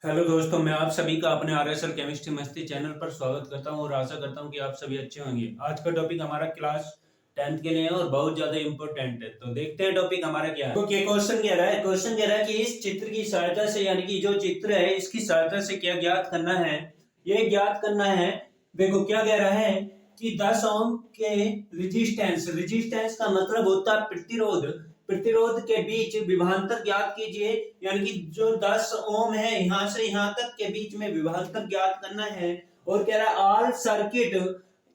Hello दोस्तों, मैं आप सभी का अपने आरएसएल केमिस्ट्री मस्ती चैनल पर स्वागत करता हूं और आशा करता हूं कि आप सभी अच्छे होंगे। आज का टॉपिक हमारा क्लास 10th के लिए है और बहुत ज्यादा इंपॉर्टेंट है। तो देखते हैं टॉपिक हमारा क्या है। तो क्वेश्चन कह रहा है कि इस चित्र की सहायता से, यानी कि जो चित्र है इसकी सहायता से क्या ज्ञात करना है। ये ज्ञात करना है। देखो क्या कह रहा है कि 10 ओम के रेजिस्टेंस का मतलब होता है प्रतिरोध के बीच विभवांतर ज्ञात कीजिए। यानी कि जो 10 ओम है यहां से यहां तक के बीच में विभवांतर ज्ञात करना है। और कह रहा है ऑल सर्किट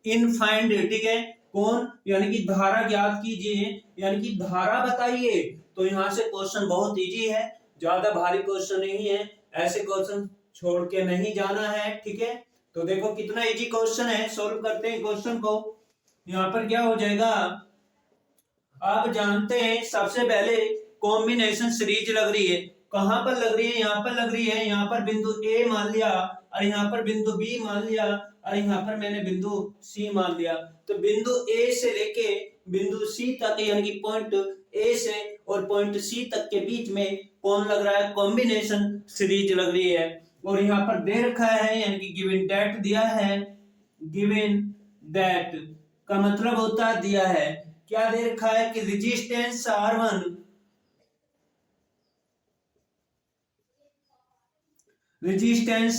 इन फाइंड, ठीक है, कौन, यानी कि धारा ज्ञात कीजिए, यानी कि धारा बताइए। तो यहां से क्वेश्चन बहुत इजी है, ज्यादा भारी क्वेश्चन नहीं है। ऐसे क्वेश्चन छोड़ के नहीं जाना है, ठीक है। तो देखो कितना इजी क्वेश्चन है, सोल्व करते हैं क्वेश्चन को। यहाँ पर क्या हो जाएगा, आप जानते हैं सबसे पहले कॉम्बिनेशन सीरीज लग रही है। कहां पर लग रही है, यहाँ पर लग रही है। यहाँ पर बिंदु ए मान लिया और यहाँ पर बिंदु बी मान लिया और यहाँ पर मैंने बिंदु सी मान लिया। तो बिंदु ए से लेके बिंदु सी तक, यानी कि पॉइंट ए से और पॉइंट सी तक के बीच में कौन लग रहा है, कॉम्बिनेशन सीरीज लग रही है। और यहाँ पर दे रखा है, यानी कि गिवन दैट दिया है। गिवन दैट का मतलब होता है दिया है। क्या दे रखा है कि रेजिस्टेंस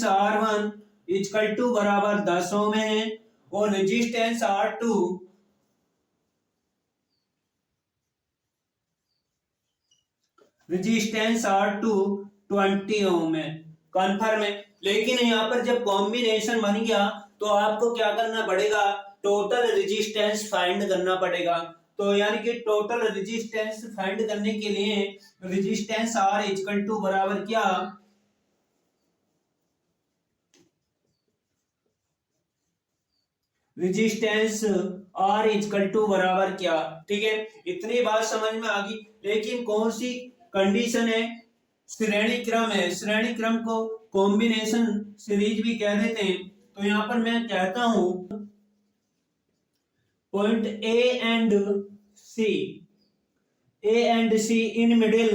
R1 इजकल टू बराबर 10 ओम है और रेजिस्टेंस R2 20 ओम है। कन्फर्म है। लेकिन यहाँ पर जब कॉम्बिनेशन बन गया तो आपको क्या करना पड़ेगा, टोटल रेजिस्टेंस फाइंड करना पड़ेगा। तो यानी कि टोटल रेजिस्टेंस फाइंड करने के लिए रेजिस्टेंस R इक्वल टू बराबर क्या, रेजिस्टेंस R इक्वल टू बराबर क्या, ठीक है। इतनी बात समझ में आ गई। लेकिन कौन सी कंडीशन है, श्रेणी क्रम है। श्रेणी क्रम को कॉम्बिनेशन सीरीज भी कह देते हैं। तो यहां पर मैं कहता हूं point A and C in middle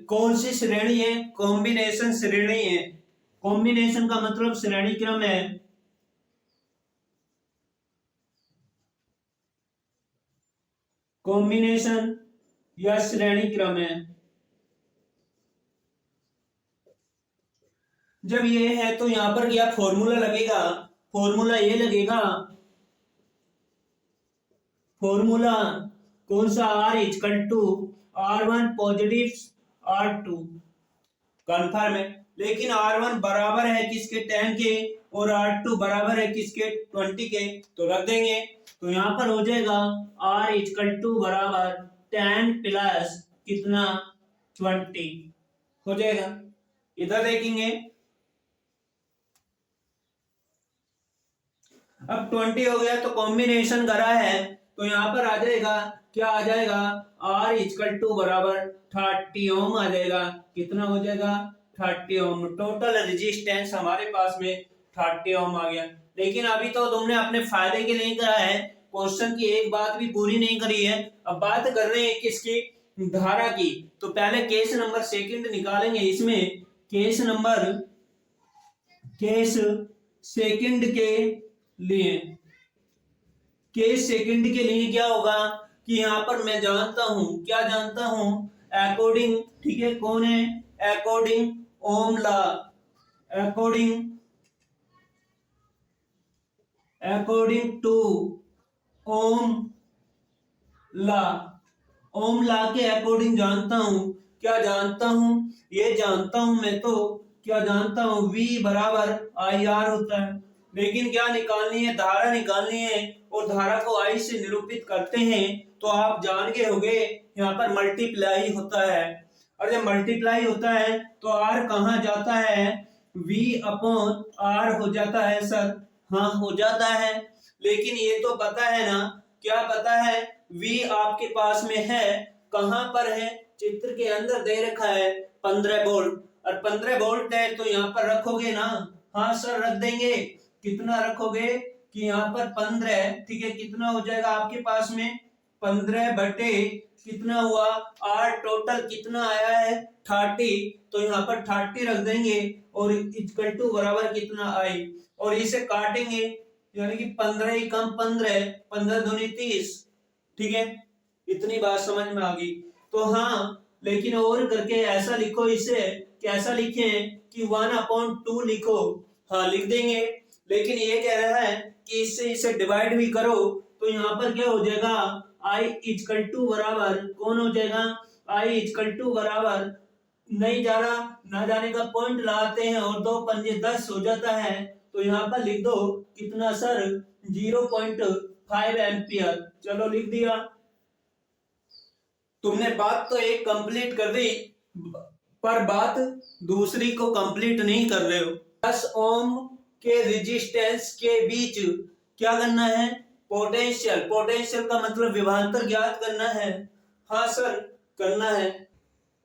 कौन सी श्रेणी है, कॉम्बिनेशन श्रेणी है। कॉम्बिनेशन का मतलब श्रेणी क्रम है। कॉम्बिनेशन या श्रेणी क्रम है। जब ये है तो यहां पर क्या फॉर्मूला लगेगा, फॉर्मूला ये लगेगा, फॉर्मूला कौन सा, R equal to R1 positive R2, confirm है। लेकिन R1 बराबर है किसके, 10 के, और R2 बराबर है किसके, 20 के। तो रख देंगे। तो यहां पर हो जाएगा R इक्वल टू बराबर 10 प्लस कितना, 20 हो जाएगा। इधर देखेंगे, अब 20 हो गया तो कॉम्बिनेशन करा है तो यहां पर आ जाएगा, क्या आ जाएगा, R इक्वल टू बराबर 30 ओम आ जाएगा। कितना हो जाएगा, 30 ओम। टोटल रेजिस्टेंस हमारे पास में 30 ओम आ गया। लेकिन अभी तो तुमने अपने फायदे के लिए करा है, क्वेश्चन की एक बात भी पूरी नहीं करी है। अब बात कर रहे हैं किसकी, धारा की। तो पहले केस नंबर सेकंड निकालेंगे। इसमें केस सेकंड के लिए, केस सेकंड के लिए क्या होगा कि यहां पर मैं जानता हूं, क्या जानता हूं, अकॉर्डिंग, ठीक है, कौन है, according Om law, according to Om law, Om law के अकॉर्डिंग जानता हूं। क्या जानता हूं, ये जानता हूं मैं तो, क्या जानता हूं, V बराबर IR होता है। लेकिन क्या निकालनी है, धारा निकालनी है। और धारा को I से निरूपित करते हैं तो आप जान गए होंगे यहाँ पर मल्टीप्लाई होता है। और जब मल्टीप्लाई होता है तो R कहाँ जाता है, V अपॉन R हो जाता है सर। हाँ हो जाता है। लेकिन ये तो पता है ना, क्या पता है, V आपके पास में है, कहां पर है, चित्र के अंदर दे रखा है 15 वोल्ट। और 15 वोल्ट है तो यहाँ पर रखोगे ना, हाँ सर रख देंगे। कितना रखोगे कि यहाँ पर 15, ठीक है, कितना हो जाएगा आपके पास में, 15 बटे कितना हुआ, आर टोटल कितना आया है 30, तो यहाँ पर 30 रख देंगे और इक्वल टू बराबर कितना आई, और इसे काटेंगे यानी कि 15 ही कम 15, 15 दूनी 30। ठीक है, इतनी बात समझ में आ गई। तो हाँ, लेकिन और करके ऐसा लिखो, इसे कैसा लिखे कि 1/2 लिखो। हाँ लिख देंगे, लेकिन ये कह रहा है कि इससे इसे डिवाइड भी करो, तो यहाँ पर क्या हो जाएगा, आई इक्वल टू बराबर कौन हो जाएगा, आई इक्वल टू बराबर नहीं जा रहा, ना जाने का पॉइंट लगाते हैं और 2 पंजे 10 हो जाता है, तो यहाँ पर लिख दो कितना सर, 0.5 एम्पियर। चलो लिख दिया। तुमने बात तो एक कंप्लीट कर दी, पर बात दूसरी को कंप्लीट नहीं कर रहे हो। 10 ओम के रेजिस्टेंस के बीच क्या करना है, पोटेंशियल। पोटेंशियल का मतलब विभवांतर ज्ञात करना है। हाँ सर करना है।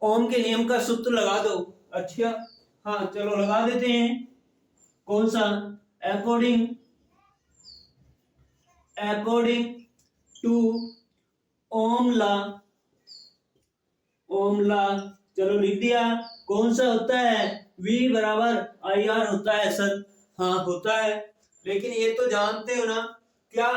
ओम के नियम का सूत्र लगा दो। अच्छा हाँ चलो लगा देते हैं। कौन सा, according to Om law. Om law चलो लिख दिया। कौन सा होता है, V बराबर IR होता है सर। हाँ होता है, लेकिन ये तो जानते हो ना, क्या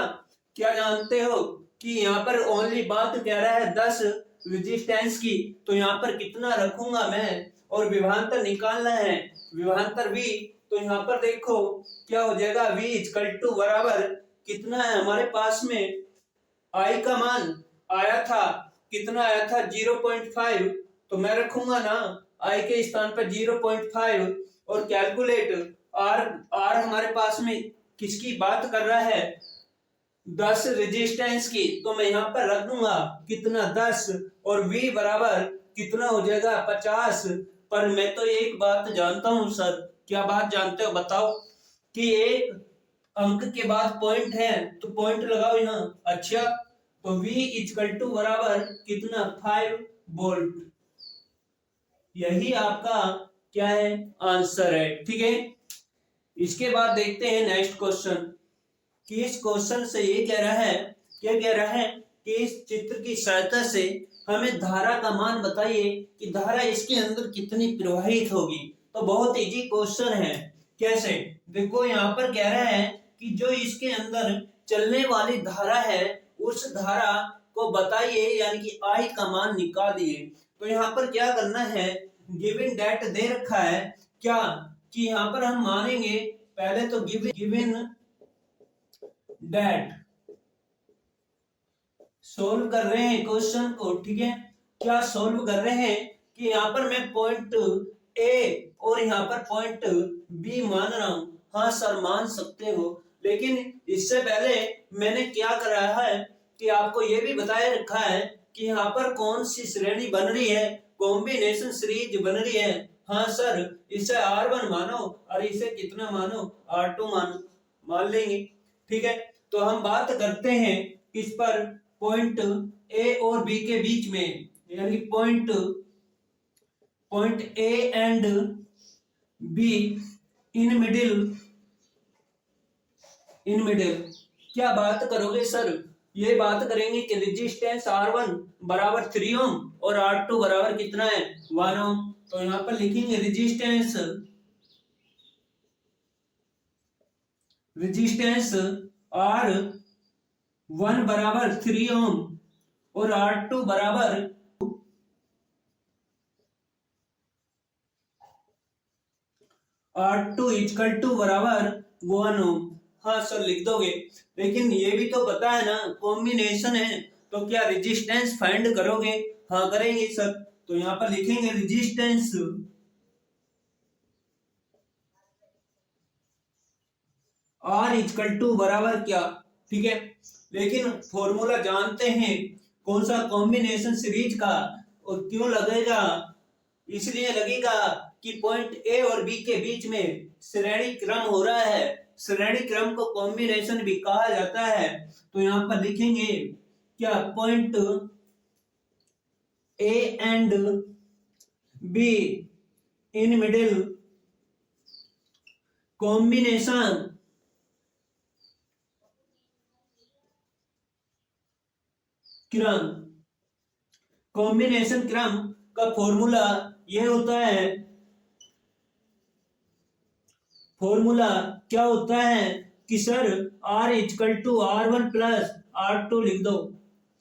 क्या जानते हो कि यहाँ पर ओनली बात कह रहा है 10 रेजिस्टेंस की, तो यहाँ पर कितना रखूंगा मैं, और विभवांतर निकालना है, विभवांतर V। तो यहाँ पर देखो क्या हो जाएगा, V इक्वल टू बराबर कितना है हमारे पास में, I का मान आया था, कितना आया था 0.5, तो मैं रखूंगा ना I के स्थान पर 0.5, और कैलकुलेट R हमारे पास में किसकी बात कर रहा है, 10 रेजिस्टेंस की, तो मैं यहाँ पर रख दूंगा कितना 10, और V बराबर कितना हो जाएगा 50। पर मैं तो एक बात जानता हूँ सर। क्या बात जानते हो बताओ, कि एक अंक के बाद पॉइंट है तो पॉइंट लगाओ यहाँ। अच्छा तो V इक्वल टू बराबर कितना 5 वोल्ट, यही आपका क्या है आंसर है। ठीक है, इसके बाद देखते हैं नेक्स्ट क्वेश्चन, कि इस क्वेश्चन से ये कह रहा है, क्या कह रहा है कि इस चित्र की सहायता से हमें धारा का मान बताइए कि धारा इसके अंदर कितनी प्रवाहित होगी। तो बहुत इजी क्वेश्चन है। कैसे, देखो यहाँ पर कह रहा है कि जो इसके अंदर चलने वाली धारा है उस धारा को बताइए, यानी कि I का मान निकालिए। तो यहाँ पर क्या करना है, गिवन डेट दे रखा है क्या, कि यहाँ पर हम मानेंगे पहले तो गिवन डेट, सोल्व कर रहे हैं क्वेश्चन को। ठीक है, क्या सोल्व कर रहे हैं कि यहाँ पर मैं पॉइंट ए और यहाँ पर पॉइंट बी मान रहा हूं। हाँ सर मान सकते हो, लेकिन इससे पहले मैंने क्या करा है कि आपको ये भी बताया रखा है कि यहाँ पर कौन सी श्रेणी बन रही है, कॉम्बिनेशन सीरीज बन रही है। हाँ सर इसे R1 मानो और इसे कितना मानो, R2 मानो, मान लेंगे। ठीक है, तो हम बात करते हैं किस पर, पॉइंट ए और बी के बीच में, यानी point A and B in middle. क्या बात करोगे सर, ये बात करेंगे कि रेजिस्टेंस R1 बराबर 3 ओम और R2 बराबर कितना है 1 ओम। तो यहाँ पर लिखेंगे रेजिस्टेंस R1 बराबर 3 ओम और R2 बराबर R2 इक्वल टू बराबर 1 ओम। हाँ सर लिख दोगे, लेकिन ये भी तो पता है ना कॉम्बिनेशन है, तो क्या रेजिस्टेंस फाइंड करोगे। हाँ करेंगे सर, तो यहाँ पर लिखेंगे रेजिस्टेंस R इक्वल टू बराबर क्या। ठीक है, लेकिन फॉर्मूला जानते हैं कौन सा, कॉम्बिनेशन सीरीज का, और क्यों लगेगा, इसलिए लगेगा कि पॉइंट ए और बी के बीच में श्रेणी क्रम हो रहा है, श्रेणी क्रम को कॉम्बिनेशन भी कहा जाता है। तो यहाँ पर लिखेंगे क्या, point A and B in middle combination क्रम, कॉम्बिनेशन क्रम का फॉर्मूला यह होता है, फॉर्मूला क्या होता है कि sir R equal to R1 plus R2 लिख दो,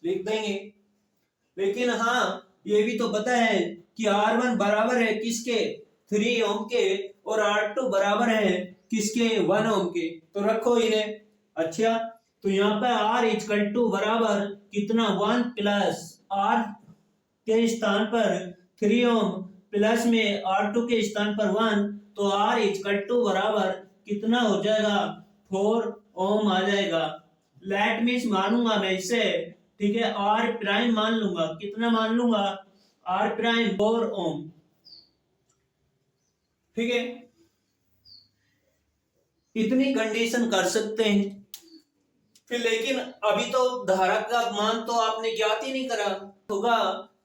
लिख देंगे। लेकिन हाँ ये भी तो पता है कि R1 बराबर है किसके, 3 ओम के, और R2 बराबर है किसके, 1 ओम के। तो रखो इन्हें। अच्छा तो यहाँ पे R इक्वल टू बराबर कितना, 1 प्लस R के स्थान पर 3 ओम प्लस में R2 के स्थान पर 1, तो R इक्वल टू बराबर कितना हो जाएगा, 4 ओम आ जाएगा। लेट मीन्स मानूंगा मैं इसे, ठीक है, R प्राइम मान लूंगा, कितना मान लूंगा, R प्राइम 4 ओम, ठीक है। इतनी कंडीशन कर सकते हैं फिर। लेकिन अभी तो धारा का मान तो आपने ज्ञात ही नहीं करा होगा।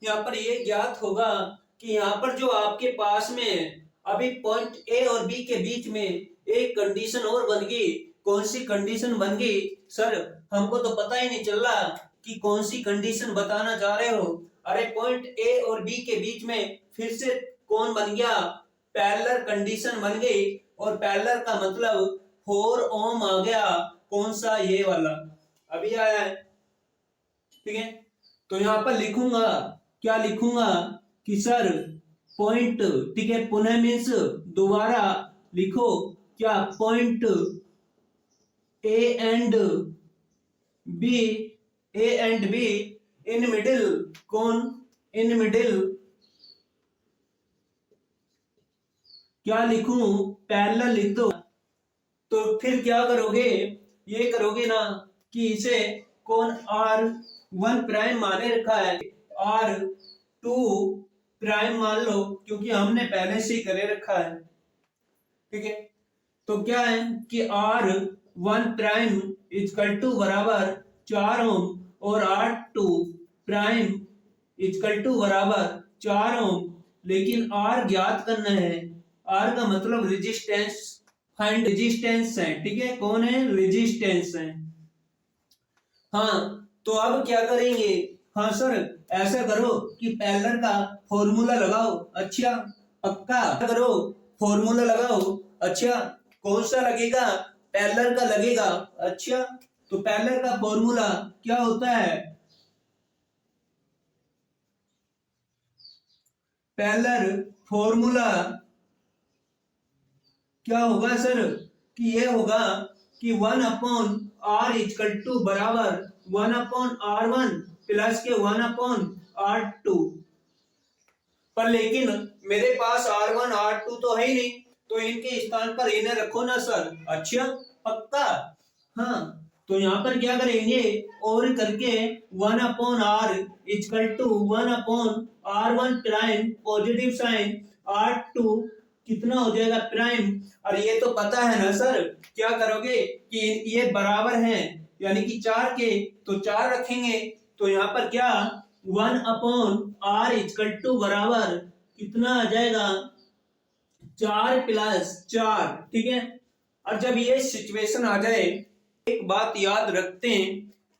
यहाँ पर ये ज्ञात होगा कि यहाँ पर जो आपके पास में अभी पॉइंट ए और बी के बीच में एक कंडीशन और बन गई। कौन सी कंडीशन बन गई सर, हमको तो पता ही नहीं चल रहा कि कौन सी कंडीशन बताना चाह रहे हो। अरे पॉइंट ए और बी के बीच में फिर से कौन बन गया, पैरेलल कंडीशन बन गई। और पैरेलल का मतलब 4 ओम आ गया। कौन सा, ये वाला अभी आया है, ठीक है। तो यहाँ पर लिखूंगा, क्या लिखूंगा कि सर पॉइंट, ठीक है, पुनः मीन्स दोबारा लिखो, क्या, point A and B, A and B in middle, कौन, इन मिडिल, क्या लिखूं, पैरेलल लिख दो। तो फिर क्या करोगे, ये करोगे ना कि इसे कौन R1 प्राइम माने रखा है, R2 प्राइम मान लो, क्योंकि हमने पहले से ही करे रखा है, ठीक है। तो क्या है कि R1 प्राइम इक्वल टू बराबर 4 ओम और R2 प्राइम इक्वल टू बराबर 4 ओम। लेकिन R ज्ञात करना है, R का मतलब रेजिस्टेंस, फाइंड रेजिस्टेंस है, ठीक है, कौन है, रेजिस्टेंस है। हाँ तो अब क्या करेंगे, हाँ सर ऐसा करो कि पैरेलल का फॉर्मूला लगाओ। अच्छा पक्का करो, फॉर्मूला लगाओ। अच्छा कौन सा लगेगा, पैरेलल का लगेगा। अच्छा तो पैरेलल का फॉर्मूला क्या होता है, पैरेलल फॉर्मूला क्या होगा सर, कि ये होगा कि 1 अपॉन R इक्वल टू बराबर 1 अपॉन R1 प्लस के 1 अपॉन R2। पर लेकिन मेरे पास R1 R2 तो है ही नहीं, तो इनके स्थान पर इन्हें रखो ना सर। अच्छा पक्का, हाँ तो यहाँ पर क्या करेंगे, और करके 1 upon R equal to 1 upon R1 prime positive sign R2 कितना हो जाएगा, प्राइम। और ये तो पता है ना सर, क्या करोगे कि ये बराबर हैं यानी कि 4 के, तो 4 रखेंगे। तो यहाँ पर क्या, 1 अपॉन R इक्वल टू बराबर कितना आ जाएगा, 4 प्लस 4, ठीक है। और जब ये सिचुएशन आ जाए, एक बात याद रखते हैं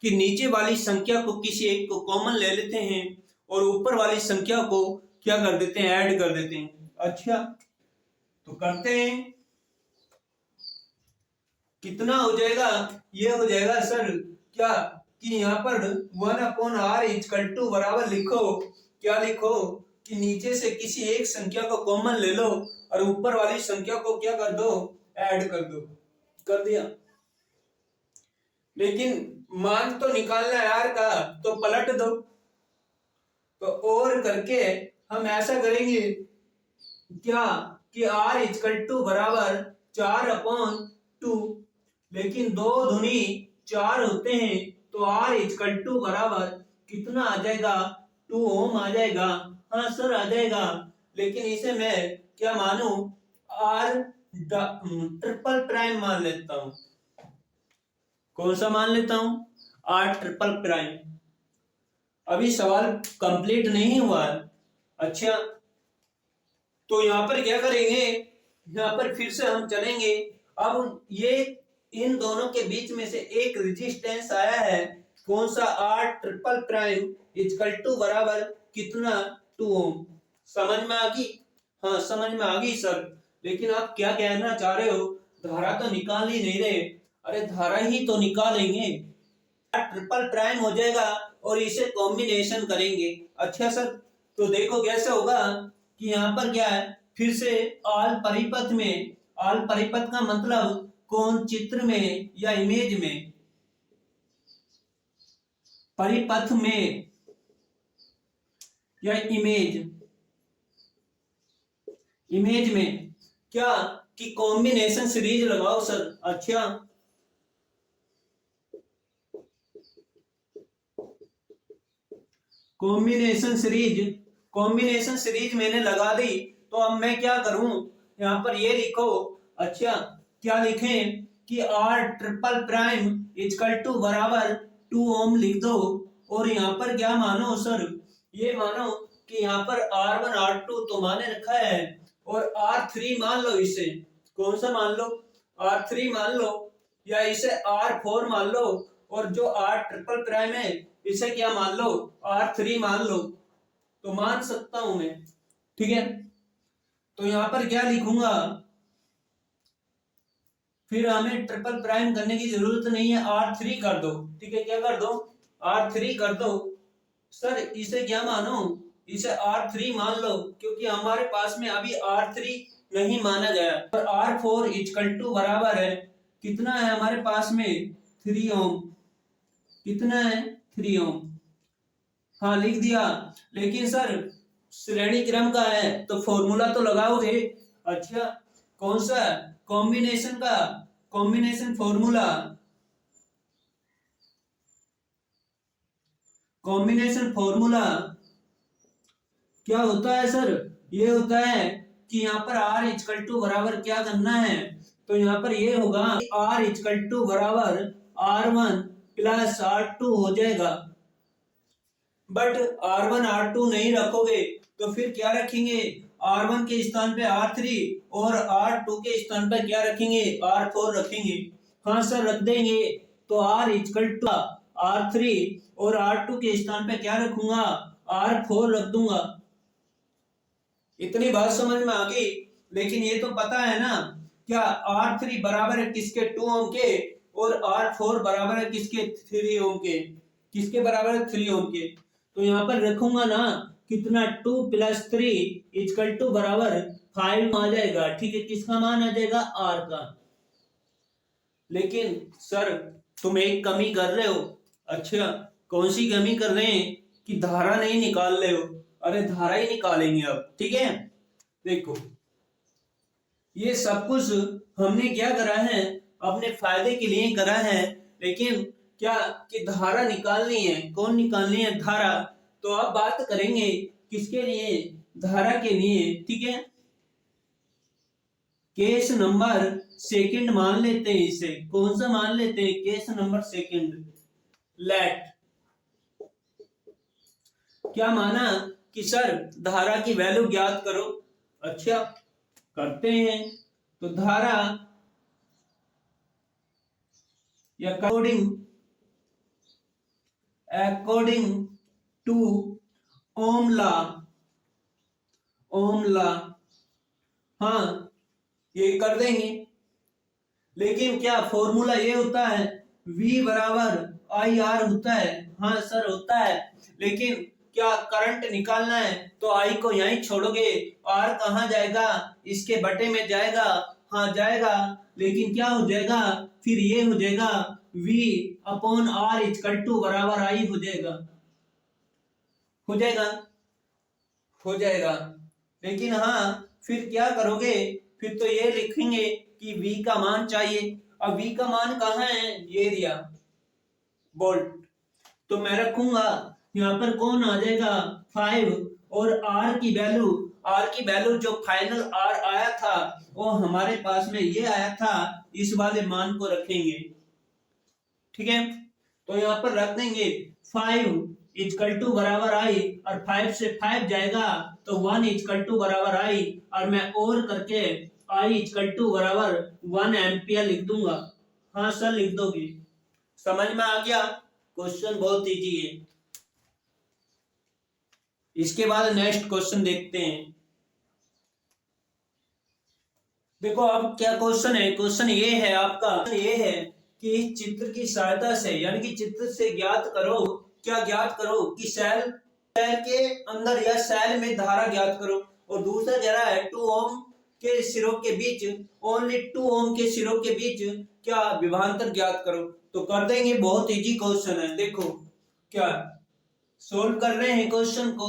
कि नीचे वाली संख्या को किसी एक को कॉमन ले लेते हैं और ऊपर वाली संख्या को क्या कर देते हैं, ऐड कर देते हैं। अच्छा तो करते हैं, कितना हो जाएगा, ये हो जाएगा सर क्या, कि यहाँ पर 1 अपॉन R इक्वल टू बराबर लिखो, क्या लिखो, कि नीचे से किसी एक संख्या को कॉमन ले लो और ऊपर वाली संख्या को क्या कर दो, ऐड कर दो। कर दिया। लेकिन मान तो निकालना है R का, तो पलट दो। तो और करके हम ऐसा करेंगे क्या, कि R इक्वल टू बराबर 4 अपॉन 2, लेकिन 2 दूनी 4 होते हैं, तो R इक्वल टू बराबर कितना आ जाएगा, 2 ओम आ जाएगा। हाँ सर आ जाएगा, लेकिन इसे मैं क्या मानू, R ट्रिपल प्राइम मान लेता हूं। कौन सा मान लेता हूं, R ट्रिपल प्राइम। अभी सवाल कंप्लीट नहीं हुआ। अच्छा तो यहाँ पर क्या करेंगे, यहाँ पर फिर से हम चलेंगे। अब ये इन दोनों के बीच में से एक रेजिस्टेंस आया है, कौन सा, R triple prime equal to बराबर कितना 2 ओम। समझ में आ गई? हाँ समझ में आ गई सर। लेकिन आप क्या कहना चाह रहे हो, धारा तो निकाल ही नहीं रहे। अरे धारा ही तो निकालेंगे, ट्रिपल प्राइम हो जाएगा और इसे कॉम्बिनेशन करेंगे। अच्छा सर, तो देखो कैसे होगा कि यहाँ पर क्या है, फिर से आल परिपथ में, आल परिपथ का मतलब कौन, चित्र में या इमेज में, परिपथ में या इमेज, इमेज में क्या कि कॉम्बिनेशन सीरीज लगाओ सर। अच्छा कॉम्बिनेशन सीरीज, कॉम्बिनेशन सीरीज मैंने लगा दी, तो अब मैं क्या करूं, यहां पर ये लिखो। अच्छा क्या लिखें कि R triple prime is equal to बराबर 2 ओम लिख दो। और यहाँ पर क्या मानो सर, ये मानो कि यहाँ पर R1 R2 तो माने रखा है, और R3 मान लो इसे। कौन सा मान लो? R3 मान लो, या इसे R4 मान लो, और जो R ट्रिपल प्राइम है इसे क्या मान लो, R3 मान लो। तो मान सकता हूं मैं, ठीक है। तो यहां पर क्या लिखूंगा, फिर हमें ट्रिपल प्राइम करने की जरूरत नहीं है, R3 कर दो। ठीक है, क्या कर दो, R3 कर दो। सर इसे क्या मानो, इसे R3 मान लो, क्योंकि हमारे पास में अभी R3 नहीं माना गया। और R4 इजकल टू बराबर है, कितना है हमारे पास में, 3 ओम। कितना है, 3 ओम। हाँ लिख दिया। लेकिन सर श्रेणी क्रम का है तो फॉर्मूला तो लगाओगे। अच्छा कौन सा, कॉम्बिनेशन का, कॉम्बिनेशन फॉर्मूला, कॉम्बिनेशन फॉर्मूला क्या होता है सर, ये होता है कि यहाँ पर R इजकल टू बराबर क्या करना है, तो यहाँ पर ये होगा R इजकल टू बराबर R1 प्लस R2 हो जाएगा। बट R1 R2 नहीं रखोगे तो फिर क्या रखेंगे, R1 के स्थान पे R3 और R2 के स्थान पे क्या रखेंगे, R4 रखेंगे। हाँ सर रख देंगे। तो R इजकल टू R3 और R2 के स्थान पे क्या रखूंगा, R4 रख दूंगा। इतनी बात समझ में आ गई। लेकिन ये तो पता है ना, क्या R3 बराबर है किसके, 2 ओम के, और R4 बराबर है किसके, 3 ओम के। किसके बराबर है, 3 ओम के। तो यहाँ पर रखूंगा ना, कितना, 2 प्लस 3 इजकल टू बराबर 5 आ जाएगा। ठीक है, किसका मान आ जाएगा, R का। लेकिन सर तुम एक कमी कर रहे हो। अच्छा कौन सी कमी कर रहे हैं, कि धारा नहीं निकाल रहे हो। अरे धारा ही निकालेंगे अब, ठीक है। देखो ये सब कुछ हमने क्या करा है, अपने फायदे के लिए करा है। लेकिन क्या कि धारा निकालनी है, कौन निकालनी है, धारा। तो अब बात करेंगे किसके लिए, धारा के लिए, ठीक है। केस नंबर सेकंड मान लेते हैं इसे। कौन सा मान लेते हैं, केस नंबर सेकंड। लेट, क्या माना कि सर धारा की वैल्यू ज्ञात करो। अच्छा करते हैं। तो धारा according, according to Om law, Om law, हाँ ये कर देंगे। लेकिन क्या फॉर्मूला ये होता है, V बराबर IR होता है। हाँ सर होता है। लेकिन क्या करंट निकालना है तो I को यहीं छोड़ोगे, R कहाँ जाएगा, इसके बटे में जाएगा। हाँ जाएगा। लेकिन क्या हो जाएगा, फिर ये हो जाएगा V upon R is equal to बराबर I हो जाएगा। हो जाएगा, हो जाएगा। लेकिन हाँ फिर क्या करोगे, फिर तो ये लिखेंगे कि V का मान चाहिए। अब V का मान कहाँ है, ये दिया वोल्ट। तो मैं रखूंगा यहाँ पर कौन आ जाएगा, 5, और R की वैल्यू, R की वैल्यू जो फाइनल R आया था वो हमारे पास में ये आया था, इस वाले मान को रखेंगे। ठीक है, तो यहाँ पर रख देंगे 5 इजकल टू बराबर I, और 5 से 5 जाएगा तो 1 इजकल टू बराबर I, और मैं और करके I इजकल टू बराबर 1 एम्पियर लिख दूंगा। हाँ सर लिख दोगे। समझ में आ गया, क्वेश्चन बहुत इजी है। इसके बाद नेक्स्ट क्वेश्चन देखते हैं। देखो अब क्या क्वेश्चन है, क्वेश्चन ये है आपका, ये है कि चित्र की सहायता से यानी कि चित्र से ज्ञात करो, क्या ज्ञात करो कि सेल के अंदर या सेल में धारा ज्ञात करो। और दूसरा कह रहा है 2 ओम के सिरों के बीच, ओनली 2 ओम के सिरों के बीच क्या विभवांतर ज्ञात करो। तो कर देंगे, बहुत इजी क्वेश्चन है। देखो क्या सोल्व कर रहे हैं क्वेश्चन को,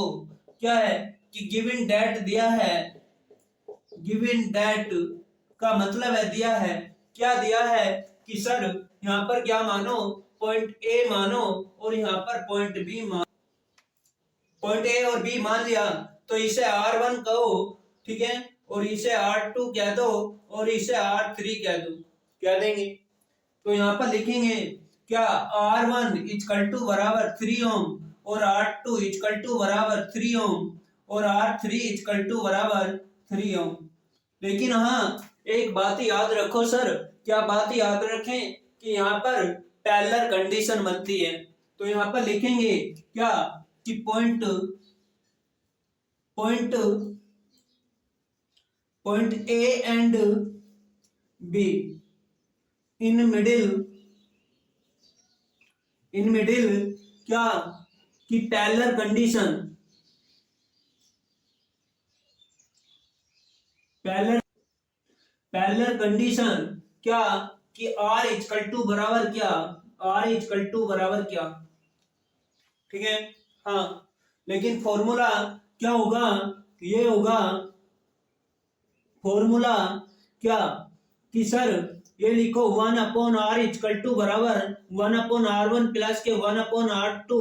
क्या है कि गिवन दैट दिया है, गिवन दैट का मतलब है दिया है, क्या दिया है कि सर यहाँ पर क्या मानो, पॉइंट ए मानो और यहाँ पर पॉइंट बी मानो, पॉइंट ए और बी मान लिया तो इसे R1 कहो, ठीक है, और इसे R2 कह दो और इसे R3 कह दो, क्या देंगे। तो यहाँ पर लिखेंगे क्या R1 इक्वल टू बराबर 3 ओम और R2 इक्वल टू बराबर 3 ओम और R3 इक्वल टू बराबर 3 ओम। लेकिन हाँ एक बात याद रखो सर, क्या बात याद रखें कि यहाँ पर पैरेलल कंडीशन बनती है। तो यहाँ पर लिखेंगे क्या कि point A and B in middle क्या कि पैरेलल कंडीशन क्या कि R इक्वल टू बराबर क्या, R इक्वल टू बराबर क्या, ठीक है। हाँ लेकिन फॉर्मूला क्या होगा, ये होगा फॉर्मूला क्या कि सर ये लिखो 1/R इक्वल टू बराबर 1/R1 प्लस के 1/R2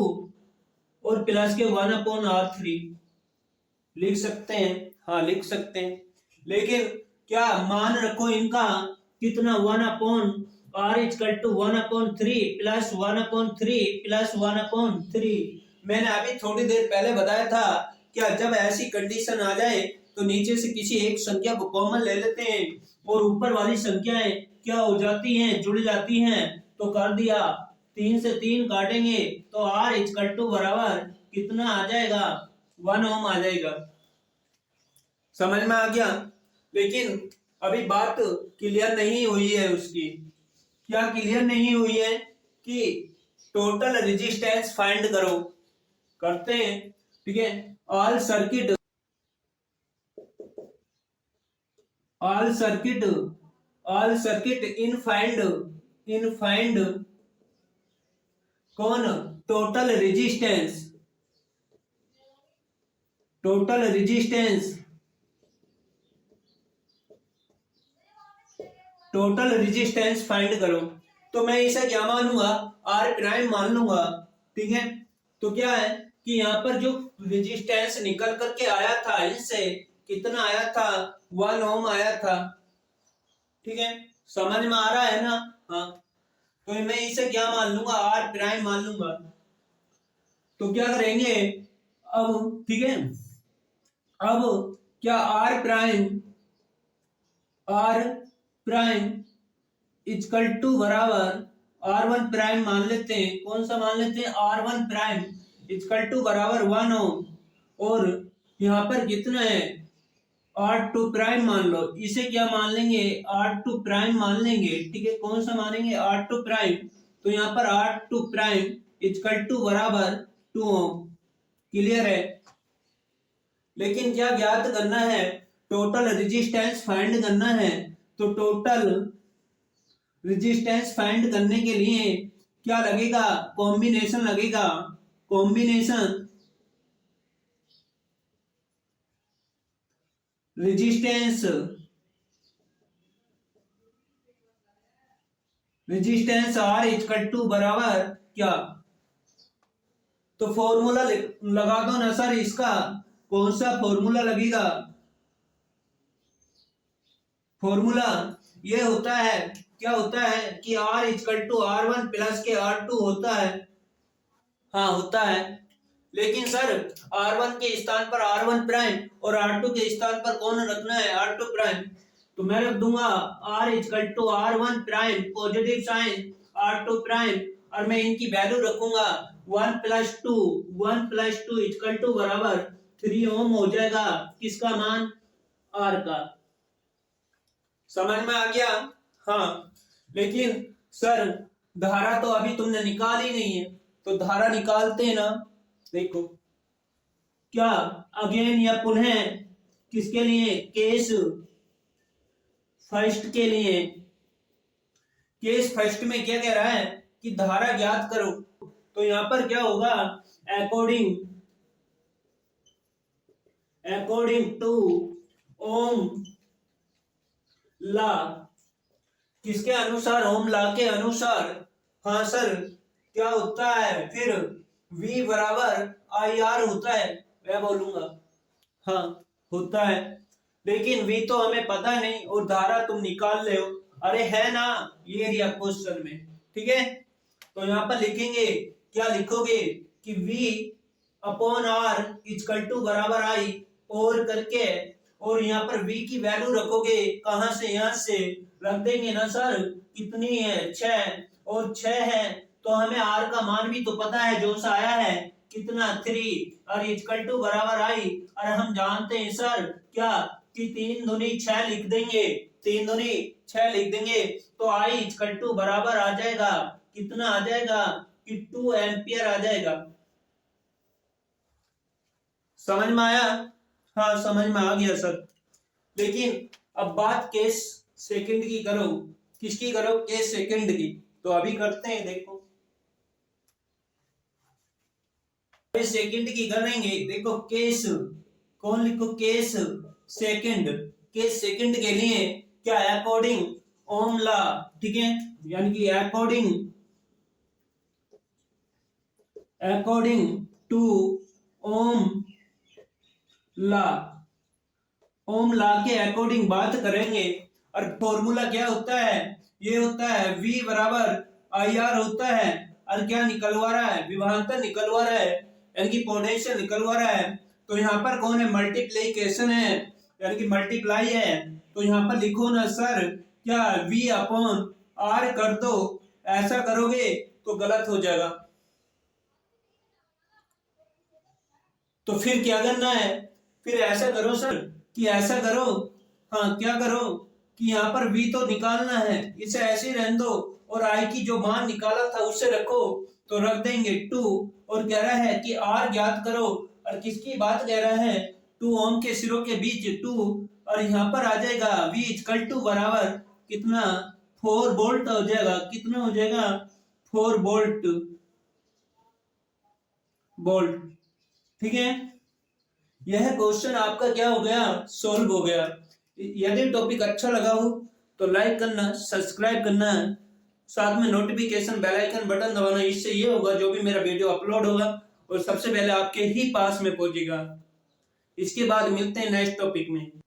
और प्लस के 1/R3 लिख सकते हैं। हाँ लिख सकते हैं, लेकिन क्या मान रखो इनका कितना 1/R equal to 1/3 plus 1/3 plus 1/3। मैंने अभी थोड़ी देर पहले बताया था क्या जब ऐसी कंडीशन आ जाए तो नीचे से किसी एक संख्या को कॉमन ले लेते हैं और ऊपर वाली संख्याएं क्या हो जाती हैं, जुड़ जाती हैं। तो कर दिया, 3 से 3 काटेंगे तो R इक्वल टू बराबर कितना आ जाएगा, 1 ओम आ जाएगा। समझ में आ गया। लेकिन अभी बात क्लियर नहीं हुई है उसकी, क्या क्लियर नहीं हुई है कि टोटल रेजिस्टेंस फाइंड करो, करते हैं, ठीक है। ऑल सर्किट इन फाइंड कौन, टोटल रेजिस्टेंस फाइंड करो। तो मैं इसे क्या मानूंगा, आर प्राइम मान लूंगा, ठीक है। तो क्या है कि यहाँ पर जो रेजिस्टेंस निकल करके आया था इससे कितना आया था, 1 ओम आया था, ठीक है। समझ में आ रहा है ना। हाँ तो मैं इसे क्या मान लूंगा, आर प्राइम मान लूंगा। तो क्या करेंगे अब, ठीक है, अब क्या आर प्राइम इक्वल टू बराबर R1 प्राइम मान लेते हैं, कौन सा मान लेते हैं, R1 प्राइम इक्वल टू बराबर 1 ओम और यहाँ पर कितना है R2 प्राइम मान लो, इसे क्या मान लेंगे, R2 प्राइम मान लेंगे, ठीक है। कौन सा मानेंगे, R2 प्राइम। तो यहाँ पर R2 प्राइम इक्वल टू बराबर 2 ओम, क्लियर है। लेकिन क्या ज्ञात करना है, टोटल रेजिस्टेंस फाइंड करना है। तो टोटल रेजिस्टेंस फाइंड करने के लिए क्या लगेगा, कॉम्बिनेशन लगेगा, combination resistance R equal to बराबर क्या। तो फॉर्मूला लगा दो ना सर, इसका कौन सा फॉर्मूला लगेगा, फॉर्मूला ये होता है, क्या होता है कि R equal to R1 plus के R2 होता है। हाँ होता है, लेकिन सर R1 के स्थान पर R1 प्राइम और R2 के स्थान पर कौन रखना है, R2 प्राइम। तो मैं रख दूंगा R equal to R1 prime positive sign R2 prime और मैं इनकी वैल्यू रखूंगा 1 प्लस टू इक्वल टू बराबर 3 ओम हो जाएगा। किसका मान? आर का। समझ में आ गया? हाँ, लेकिन सर धारा तो अभी तुमने निकाल ही नहीं है, तो धारा निकालते हैं ना। देखो क्या अगेन या पुनः, किसके लिए? केस फर्स्ट के लिए। केस फर्स्ट में क्या कह रहा है कि धारा ज्ञात करो, तो यहां पर क्या होगा? According to Om law. किसके अनुसार? ओम लॉ के अनुसार। हाँ सर, क्या होता है फिर? V बराबर IR होता है, मैं बोलूंगा। हाँ होता है, लेकिन V तो हमें पता नहीं और धारा तुम निकाल ले हो। अरे है ना, ये एरिया क्वेश्चन में। ठीक है, तो यहाँ पर लिखेंगे, क्या लिखोगे कि V upon R equal to बराबर I और करके, और यहाँ पर V की वैल्यू रखोगे कहां से? यहाँ से रख देंगे ना सर। कितनी है? 6, और 6 है तो हमें R का मान भी तो पता है, जो सा आया है कितना? 3 और इक्वल टू बराबर I। और हम जानते हैं सर क्या कि 3 दूनी 6 लिख देंगे, 3 दूनी 6 लिख देंगे तो I इक्वल टू बराबर आ जाएगा, कितना आ जाएगा? कि 2 एम्पियर आ जाएगा। समझ में आया? हाँ समझ में आ गया सर। लेकिन अब बात केस सेकंड की करो। किसकी करो? केस सेकंड की। तो अभी करते हैं, देखो सेकंड की करेंगे। देखो केस, कौन लिखो? Case second. केस सेकंड के लिए क्या? अकॉर्डिंग ओम लॉ। ठीक है, यानी कि according to Om law. Om law के अकॉर्डिंग बात करेंगे। और फॉर्मूला क्या होता है? ये होता है V बराबर IR होता है। और क्या निकलवा रहा है? विभवांतर निकलवा रहा है, यानी कि पोटेंशियल निकलवा रहा है। तो यहाँ पर कौन है? मल्टीप्लिकेशन है, यानी कि मल्टीप्लाई है। तो यहाँ पर लिखो ना सर, क्या V अपॉन R कर दो। ऐसा करोगे तो गलत हो जाएगा। तो फिर क्या करना है? फिर ऐसा करो सर कि ऐसा करो, हाँ क्या करो कि यहाँ पर V तो निकालना है, इसे ऐसे ही रहने दो और I की जो मान निकाला था उससे रखो। तो रख देंगे 2, और कह रहा है कि R ज्ञात करो। और किसकी बात कह रहा है? 2 ओम के सिरों के बीच 2, और यहाँ पर आ जाएगा V इक्वल टू बराबर कितना? 4 वोल्ट हो जाएगा। कितना हो जाएगा? 4 वोल्ट। ठीक है, यह क्वेश्चन आपका क्या हो गया? सॉल्व हो गया। यदि टॉपिक अच्छा लगा हो तो लाइक करना, सब्सक्राइब करना, साथ में नोटिफिकेशन बेल आइकन बटन दबाना। इससे ये होगा जो भी मेरा वीडियो अपलोड होगा और सबसे पहले आपके ही पास में पहुंचेगा। इसके बाद मिलते हैं नेक्स्ट टॉपिक में।